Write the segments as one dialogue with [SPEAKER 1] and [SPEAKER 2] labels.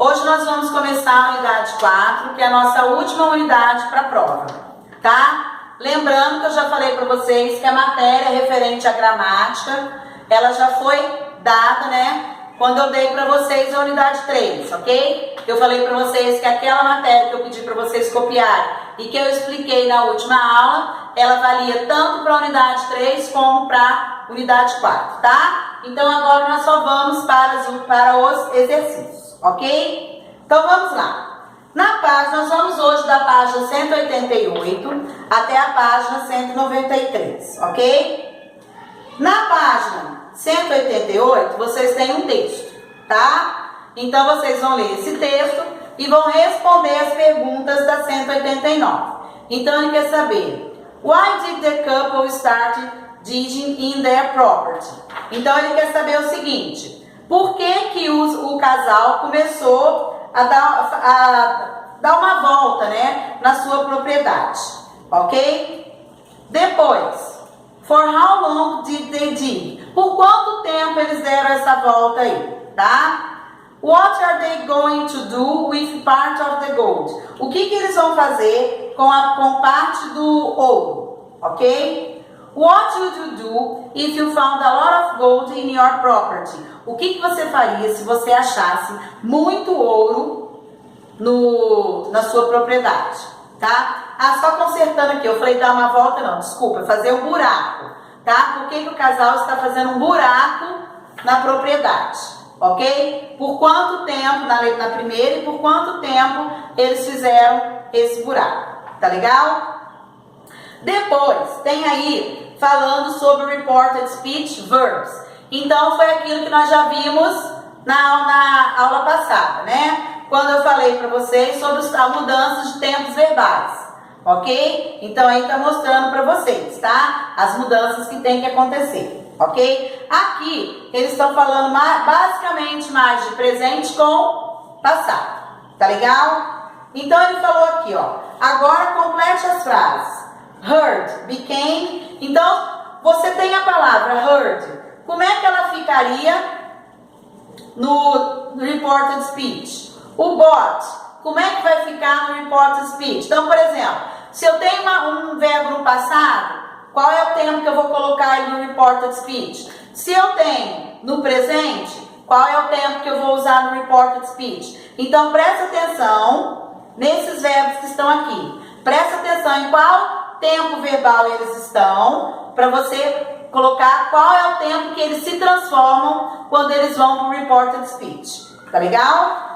[SPEAKER 1] Hoje nós vamos começar a unidade 4, que é a nossa última unidade para a prova, tá? Lembrando que eu já falei para vocês que a matéria referente à gramática, ela já foi dada, né? Quando eu dei para vocês a unidade 3, ok? Eu falei para vocês que aquela matéria que eu pedi para vocês copiarem e que eu expliquei na última aula, ela valia tanto para a unidade 3 como para a unidade 4, tá? Então agora nós só vamos para os exercícios, ok? Então vamos lá. Na página, nós vamos hoje da página 188 até a página 193, ok? Na página 188, vocês têm um texto, tá? Então, vocês vão ler esse texto e vão responder as perguntas da 189. Então, ele quer saber: Why did the couple start digging in their property? Então, ele quer saber o seguinte: por que o casal começou a dar uma volta, né, na sua propriedade, ok? Depois, for how long did they dig? Por quanto tempo eles deram essa volta aí, tá? What are they going to do with part of the gold? O que eles vão fazer com parte do ouro, ok? What would you do if you found a lot of gold in your property? O que você faria se você achasse muito ouro na sua propriedade, tá? Ah, só consertando aqui, eu falei dar uma volta, não, desculpa, fazer um buraco, tá? Por que o casal está fazendo um buraco na propriedade, ok? Por quanto tempo, na primeira, e por quanto tempo eles fizeram esse buraco, tá legal? Depois, tem aí, falando sobre reported speech verbs. Então, foi aquilo que nós já vimos na aula passada, né? Quando eu falei para vocês sobre a mudança de tempos verbais. Ok? Então aí tá mostrando para vocês, tá? As mudanças que tem que acontecer, ok? Aqui eles estão falando basicamente mais de presente com passado, tá legal? Então ele falou aqui, ó. Agora complete as frases. Heard, became. Então você tem a palavra heard. Como é que ela ficaria no reported speech? O got, como é que vai ficar no reported speech? Então, por exemplo, se eu tenho um verbo no passado, qual é o tempo que eu vou colocar ele no reported speech? Se eu tenho no presente, qual é o tempo que eu vou usar no reported speech? Então, presta atenção nesses verbos que estão aqui. Presta atenção em qual tempo verbal eles estão, para você colocar qual é o tempo que eles se transformam quando eles vão para o reported speech. Tá legal?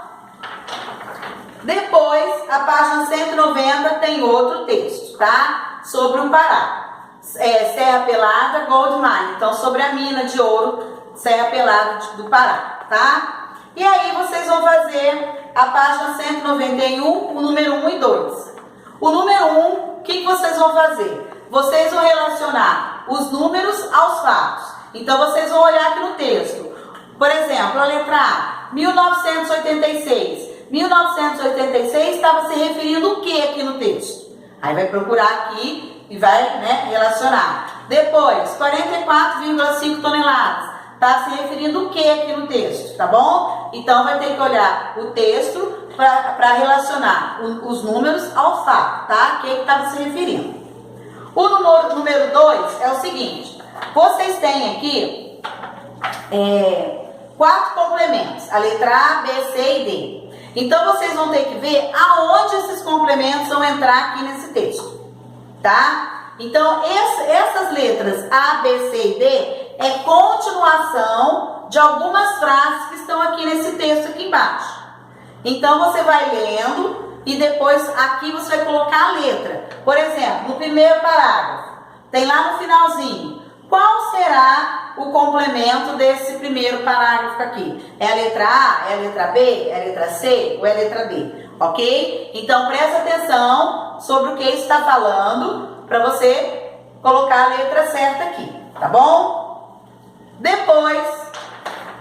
[SPEAKER 1] Depois, a página 190 tem outro texto, tá? Sobre um Pará. Serra Pelada, Gold Mine. Então, sobre a mina de ouro, Serra Pelada do Pará, tá? E aí, vocês vão fazer a página 191, o número 1 e 2. O número 1, o que vocês vão fazer? Vocês vão relacionar os números aos fatos. Então, vocês vão olhar aqui no texto. Por exemplo, a letra A, 1986. 1986 estava se referindo o que aqui no texto? Aí vai procurar aqui e vai, né, relacionar. Depois, 44,5 toneladas. Está se referindo o que aqui no texto, tá bom? Então vai ter que olhar o texto para relacionar os números ao fato, tá? Que estava se referindo. O número 2 é o seguinte. Vocês têm aqui 4 complementos. A letra A, B, C e D. Então, vocês vão ter que ver aonde esses complementos vão entrar aqui nesse texto, tá? Então, essas letras A, B, C e D é continuação de algumas frases que estão aqui nesse texto aqui embaixo. Então, você vai lendo e depois aqui você vai colocar a letra. Por exemplo, no primeiro parágrafo, tem lá no finalzinho, qual será o complemento desse primeiro parágrafo aqui? É a letra A, é a letra B, é a letra C ou é a letra D? Ok? Então, presta atenção sobre o que está falando para você colocar a letra certa aqui, tá bom? Depois,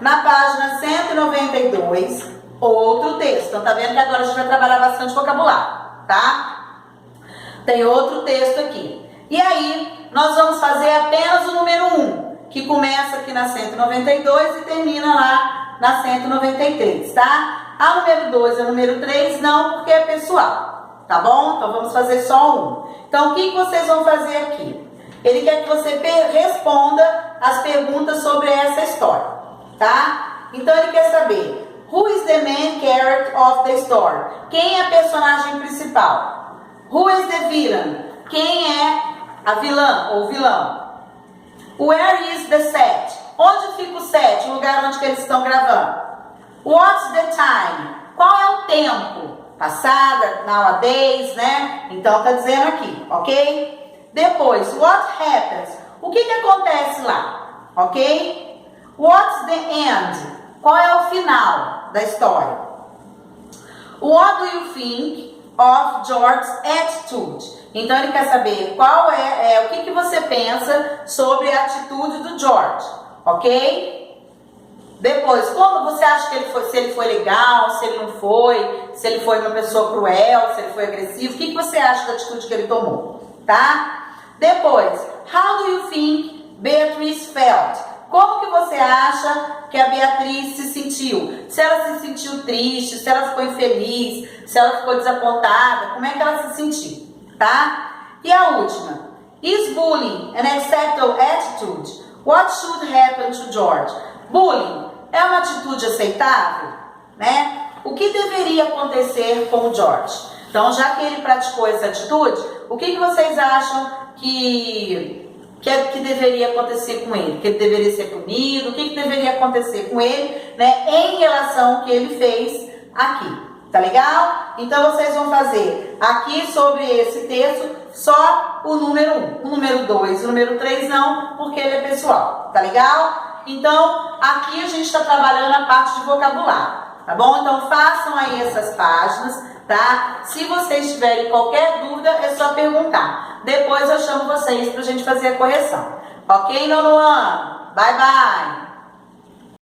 [SPEAKER 1] na página 192, outro texto. Então, tá vendo que agora a gente vai trabalhar bastante vocabulário, tá? Tem outro texto aqui. E aí, nós vamos fazer apenas o número 1. Que começa aqui na 192 e termina lá na 193, tá? A número 2 e a número 3 não, porque é pessoal, tá bom? Então vamos fazer só um. Então o que vocês vão fazer aqui? Ele quer que você responda as perguntas sobre essa história, tá? Então ele quer saber: Who is the main character of the story? Quem é a personagem principal? Who is the villain? Quem é a vilã ou vilão? Where is the set? Onde fica o set? O lugar onde que eles estão gravando. What's the time? Qual é o tempo? Passada, nowadays, né? Então tá dizendo aqui, ok? Depois, what happens? O que acontece lá? Ok? What's the end? Qual é o final da história? What do you think of George's attitude? Então ele quer saber qual o que você pensa sobre a atitude do George, ok? Depois, como você acha que ele foi, se ele foi legal, se ele não foi, se ele foi uma pessoa cruel, se ele foi agressivo, o que você acha da atitude que ele tomou, tá? Depois, how do you think Beatrice felt? Como que você acha que a Beatriz se sentiu? Se ela se sentiu triste, se ela ficou infeliz, se ela ficou desapontada, como é que ela se sentiu, tá? E a última, is bullying an acceptable attitude? What should happen to George? Bullying é uma atitude aceitável, né? O que deveria acontecer com o George? Então, já que ele praticou essa atitude, o que vocês acham que deveria acontecer com ele? Que ele deveria ser punido? O que deveria acontecer com ele, né, em relação ao que ele fez aqui? Tá legal? Então vocês vão fazer aqui sobre esse texto só o número 1. O número 2 e o número 3 não, porque ele é pessoal. Tá legal? Então aqui a gente está trabalhando a parte de vocabulário. Tá bom? Então façam aí essas páginas, tá? Se vocês tiverem qualquer dúvida, é só perguntar. Depois eu chamo vocês pra gente fazer a correção. Ok, nono ano? Bye, bye!